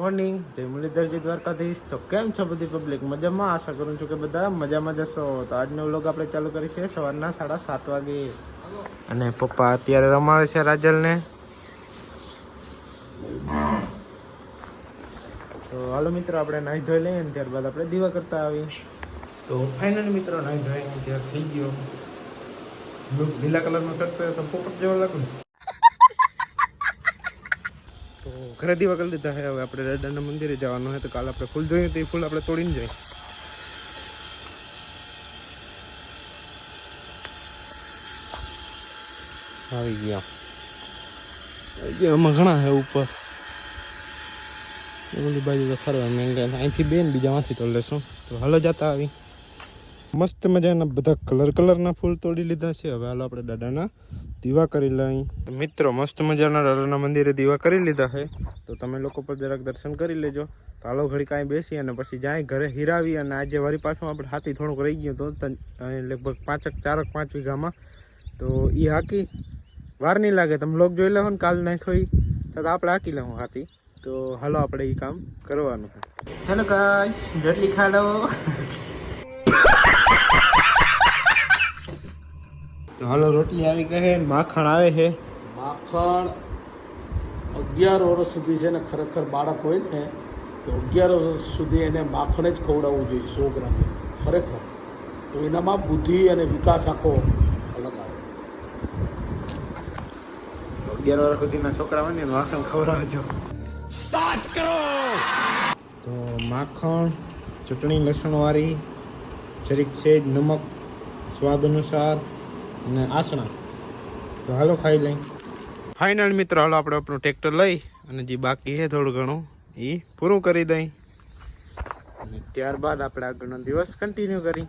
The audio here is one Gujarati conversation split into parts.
મોર્નિંગ, જય મુરલીધરજી દ્વારકાધીશ। તો કેમ છો બધી પબ્લિક? મજામાં? આશા કરું છું કે બધા મજામાં જશો। તો આજનો વ્લોગ આપણે ચાલુ કરી છે સવારના 7:30 વાગે અને પપ્પા અત્યારે રમાડે છે રાજલને। તો હાલો મિત્રો, આપણે નાહી ધોઈ લઈએ ને ત્યારબાદ આપણે દીવા કરતા આવીએ। તો ફાઇનલી મિત્રો નાહી ધોઈને ત્યાર થઈ ગયો। લીલા કલરનો શર્ટ પહેર્યો તો પોપટ જેવો લાગુ ને। તો ઘરે દીવા કરી દીધા છે। હવે આપણે દાદાના મંદિરે જવાનું હોય તો કાલે આપણે ફૂલ જોઈએ તો એ ફૂલ આપણે તોડીને જાય। આવી ગયા આમાં ઘણા છે ઉપર, ઓલી બાજુ તો ફરવા મેંગા અહીંથી બેન બીજામાંથી તો લેશું। તો હાલો જતા આવી। મસ્ત મજાના બધા કલરના ફૂલ તોડી લીધા છે। હવે હાલો આપણે દાદાના દીવા કરી લઈ। મિત્રો મસ્ત મજાના દાદાના મંદિરે દીવા કરી લીધા છે। તો તમે લોકો પર જરાક દર્શન કરી લેજો। તો હાલો ઘડી કાંઈ બેસી અને પછી જાય ઘરે હીરાવી। અને આજે વળી પાછું આપણે હાથી થોડુંક રહી ગયું તો લગભગ 5 વીઘામાં। તો એ હાકી વાર નહીં લાગે, તમે લોક જોઈ લો ને કાલ નાખ્યો તો આપણે હાકી લઉં હાથી। તો હાલો આપણે એ કામ કરવાનું છે। હેલો ગાઈસ, રોટલી ખા લો। તો હાલો રોટલી આવી ગઈ છે, માખણ આવે છે। માખણ 11 વર્ષ સુધી છે ને, ખરેખર બાળક હોય ને તો 11 વર્ષ સુધી એને માખણ જ ખવડાવવું જોઈએ 100 ગ્રામ ખરેખર। તો એનામાં બુદ્ધિ અને વિકાસ આખો અલગ આવે। 11 વર્ષ સુધીના છોકરા હોય ને માખણ ખવડાવજો। સ્ટાર્ટ કરો। તો માખણ, ચટણી લસણવાળી, જરીક સેજ નમક સ્વાદ અનુસાર અને આસણા। તો હાલો ખાઈ લઈ। ફાઇનલ મિત્રો હાલો આપણે આપણું ટ્રેક્ટર લઈ અને જે બાકી છે થોડું ઘણું એ પૂરું કરી દઈ અને ત્યારબાદ આપણે આગળનો દિવસ કન્ટિન્યુ કરી।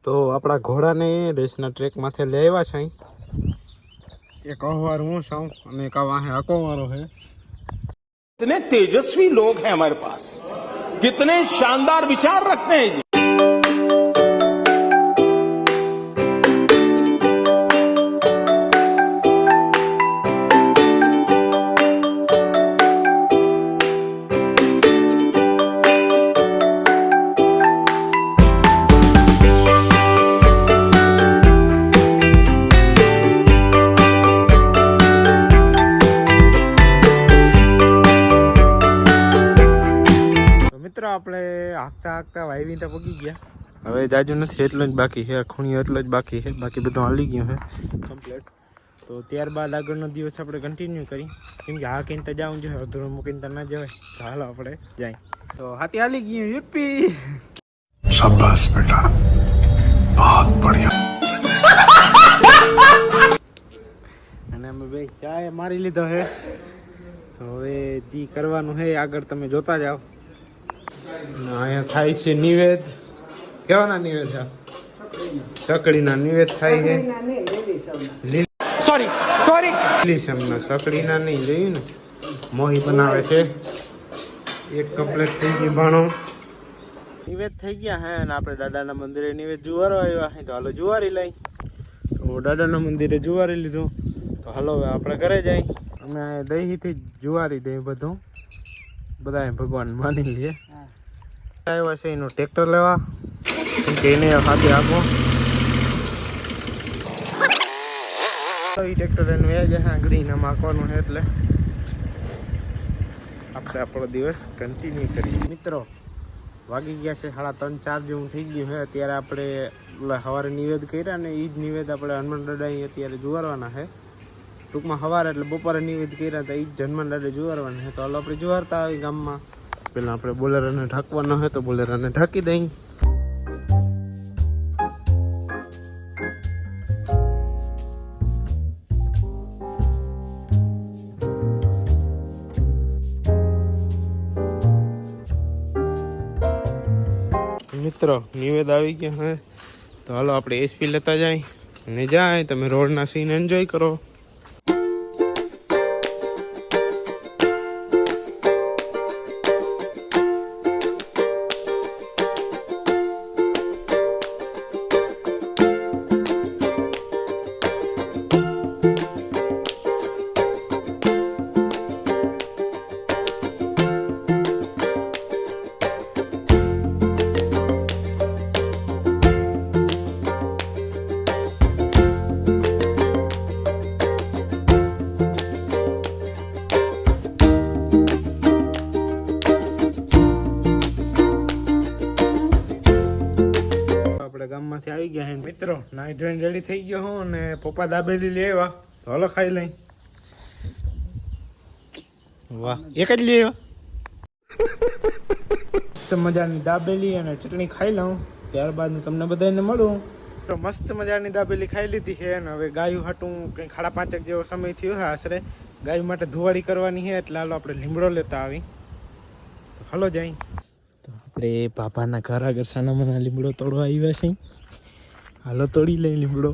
તો આપણા ઘોડાને દેશના ટ્રેક માથે લઈ આવ્યા છે। એક અહવાર હું છું અને એક વાહે હકોવારો છે। कितने तेजस्वी लोग हैं हमारे पास, कितने शानदार विचार रखते हैं जी। આપણે હાંકતા વાવી તો પગી ગયા। હવે જાજુ નથી, એટલો જ બાકી છે, ખૂણી એટલો જ બાકી છે, બાકી બધું હાલી ગયું છે કમ્પ્લીટ। તો ત્યારબાદ આગળનો દિવસ આપણે કન્ટિન્યુ કરી, કેમ કે હાકીને તો જવું જોઈએ, અધૂરું મૂકીને તો ના જવાય। તો હાલો આપણે જાય। તો હાથી હાલી ગયું, યુપી। શાબાશ બેટા, બહુત બઢિયા। અને અમે બે ચાય મારી લીધો છે। તો હવે જે કરવાનું છે આગળ તમે જોતા જાઓ। અહીંયા થાય છે નિવેદ। કેવાના નિવેદ છે? સકડીના નિવેદ થાય છે। સોરી સકડીના નહીં, જોયું ને મોહી બનાવે છે। એક કમ્પ્લીટ થઈ ગઈ ભાણો, નિવેદ થઈ ગયા હે અને આપણે દાદાના મંદિરે નિવેદ જુવારો આવ્યા છે। તો હાલો જુવારી લઈ। તો દાદાના મંદિરે જુવારી લીધું। તો હાલો હવે આપણે ઘરે જાય। અમે દહીંથી જુવારી દઈએ બધું, બધા ભગવાન માની લઈએ। આવ્યા છે એનું ટ્રેક્ટર લેવા, કે એને હાથે આપો એ ટ્રેક્ટર એનું એ જ આંગળીને માખવાનું છે। એટલે આપણે આપણો દિવસ કન્ટિન્યુ કરીએ। મિત્રો વાગી ગયા છે 3:30-4 જેવું થઈ ગયું છે। અત્યારે આપણે સવારે નિવેદ કર્યા ને એ જ નિવેદ આપણે હનુમાન દાદા અત્યારે જુવારવાના છે। ટૂંકમાં સવારે એટલે બપોરે નિવેદ કર્યા હતા એ જ હનુમાન દાદા જુવારવાના છે। તો હાલો આપણે જુવારતા આવી ગામમાં। પેલા આપણે બોલેરાને ઢાંકવાનો હોય તો બોલેરાને ઢાંકી દઈ। મિત્રો નિવેદ આવી ગયા હે, તો હાલો આપણે એસપી લેતા જાય અને જાય તમે રોડના સીન એન્જોય કરો। દુકાનમાંથી આવી ગયા હે મિત્રો. નાઈ ધોઈને રેડી થઈ ગયો હું અને પપ્પા દાબેલી લેવા, તો હાલો ખાઈ લઈ. વાહ, એક જ લેવા. મસ્ત મજાની દાબેલી અને ચટણી ખાઈ લઉં, ત્યારબાદ હું તમને બધાને મળું. તો મસ્ત મજાની દાબેલી ખાઈ લીધી છે અને હવે ગાયું હાટું કંઈ 5:30 જેવો સમય થયો છે આશરે. ગાય માટે ધુવાડી કરવાની છે, એટલે હાલો આપણે લીમડો લેતા આવી. તો હાલો જાય. તો આપણે બાબાના ઘર આગળ સાનામાના લીમડો તોડવા આવ્યા છે. હાલો તોડી લઈ લીમડો.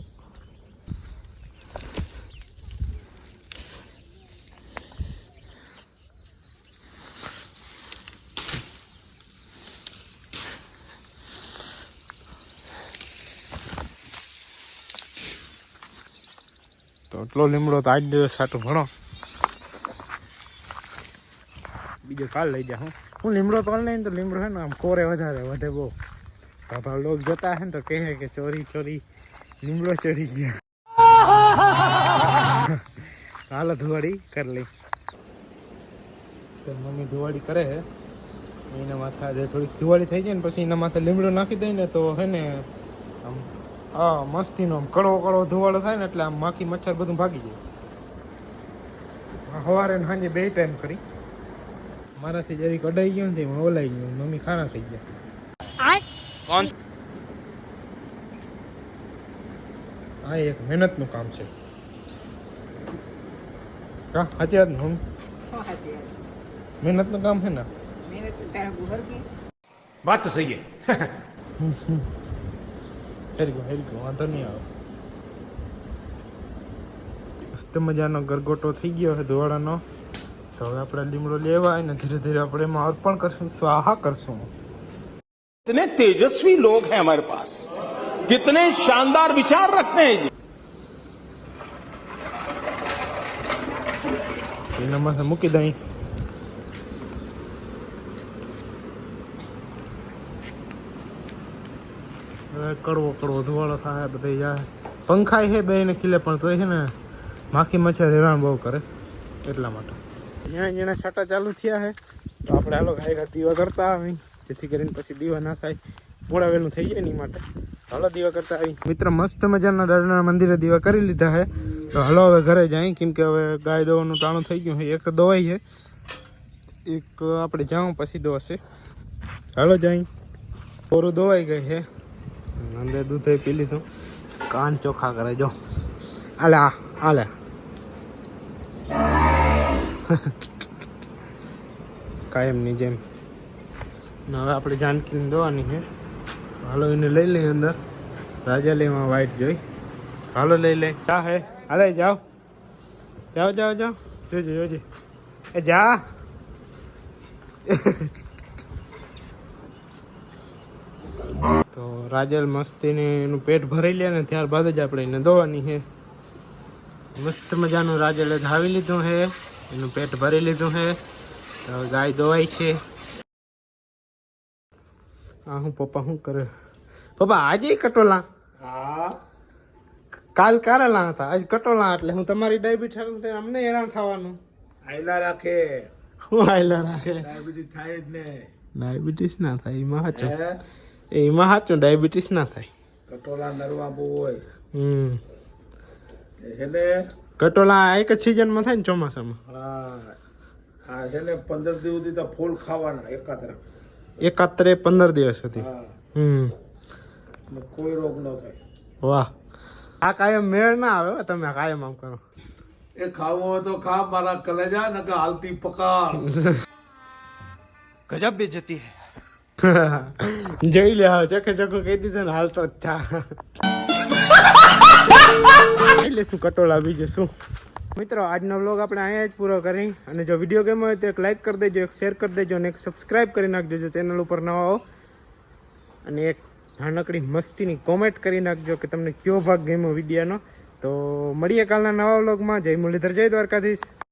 તો એટલો લીમડો તો આજ દિવસ સાટું ભણો, બીજો કાલ લઈ જા. હું લીમડો તોડ લઈને તો લીમડો છે ને આમ કોરે વધારે વધે બહુ. બાપા લોક જતા હે ને તો કહે કે ચોરી ચોરી લીમડો ચોરી ગયા. હાલો ધુવાડી કરી લઈ. તો મમ્મી ધુવાડી કરે છે, એના માથે આજે થોડીક ધુવાડી થઈ જાય ને પછી એના માથે લીમડો નાખી દઈ ને તો હે ને આમ મસ્તીનો આમ કડવો કડવો ધુવાડો થાય ને એટલે આમ માખી મચ્છર બધું ભાગી જાય. સવારે ને સાંજે 2 ટાઈમ કરી. મારાથી જરીક અડાઈ ગયો ને ઓલાઈ ગયું, મમ્મી ખાના થઈ ગયા. હા, એક મહેનતનું કામ છે. હા, સાચી વાત ને. મહેનતનું કામ છે ને. बात तो सही है. હેરી વાંધો નહીં આવે. મસ્ત મજાનો ગરગોટો થઈ ગયો છે ધોવાડાનો. તો હવે આપણે લીમડો લેવા અને ધીરે ધીરે આપણે એમાં અર્પણ કરશું, સ્વાહા કરશું. कितने तेजस्वी लोग हैं हमारे पास, कितने शानदार विचार रखते हैं जी. એના માથે મૂકી દઈ. કડવો કડવો ધુવાળો થાય બધે જાય. પંખાય છે બે ને ખીલે પણ તોય છે ને માખી મચ્છર હેરાન બહુ કરે, એટલા માટે. જ્યાં જેના છાંટા ચાલુ થયા છે તો આપણે હાલો ગાય દીવા કરતા આવી, જેથી કરીને પછી દીવા ના થાય, મોડા વહેલું થઈ જાય. એની માટે હાલો દીવા કરતા આવી. મિત્ર મસ્ત મજાના દાદાના મંદિરે દીવા કરી લીધા છે. તો હાલો હવે ઘરે જાય, કેમ કે હવે ગાય દોવાનું ટાણું થઈ ગયું છે. એક તો દવાઈ છે, એક આપણે જાઉં પછી દોવાશે. હાલો જાય. પૂરું દોવાઈ ગઈ છે, અંદર દૂધ પી લીધું. કાન ચોખ્ખા કરે જો. આલે આલે કાયમની જેમ. હવે આપણે જાનકીને દોવાની છે. હાલો એને લઈ લઈ અંદર. રાજા લેવા વાઈટ જોઈ. હાલો લઈ લે. જા હે હાલે જાઓ જાઓ જાઓ જાઓ. જોજે જોજે એ જા. તો રાજલ મસ્તીને એનું પેટ ભરાઈ લે ને ત્યારબાદ જ આપણે એને દોવાની છે. મસ્ત મજાનું રાજલે ધાવી લીધું છે, એનું પેટ ભરી લીધું છે. તો ગાય દોવાય છે. હા હું પપ્પા શું કરે? પપ્પા આજે કટોલા? હા, કાલ કારેલા હતા, આજ કટોલા. એટલે હું તમારી ડાયાબિટીસ અમને હેરાન થવાનું. આયલા રાખે. હું આયલા રાખે? ડાયાબિટીસ થાય જ ને. ડાયાબિટીસ ના થાય એમાં સાચું. હે? એમાં સાચું ડાયાબિટીસ ના થાય. કટોલા નરવા બહુ હોય. એને કટોલા એક જ સિઝનમાં થાય ને, ચોમાસામાં. હા હા છે ને 15 દિવસ સુધી તો ફૂલ ખાવાના એકાત્ર. એકાત્રે 15 દિવસ સુધી. હા, ને કોઈ રોગ ન થાય. વાહ, આ કાયમ મેળ ના આવે હો. તમે કાયમ આમ કરો. એ ખાવો હોય તો ખા મારા કલેજા, ન કે હાલતી પકાળ. ગજબ બેજતી હે. જોઈ લે હવે ચખે ચખું કહી દીધું ને, હાલતો જ થા. એટલે શું કટોળા બીજું શું. મિત્રો આજનો વ્લોગ આપણે અહીંયા જ પૂરો કરી. અને જો વિડીયો ગમ્યો હોય તો એક લાઈક કરી દેજો, એક શેર કરી દેજો અને એક સબસ્ક્રાઈબ કરી નાખજો જો ચેનલ ઉપર નવા હો. અને એક નાનકડી મસ્તીની કોમેન્ટ કરી નાખજો કે તમને કયો ભાગ ગમ્યો વિડીયોનો. તો મળીએ કાલના નવા વ્લોગમાં. જય મુરલીધર, જય દ્વારકાધીશ.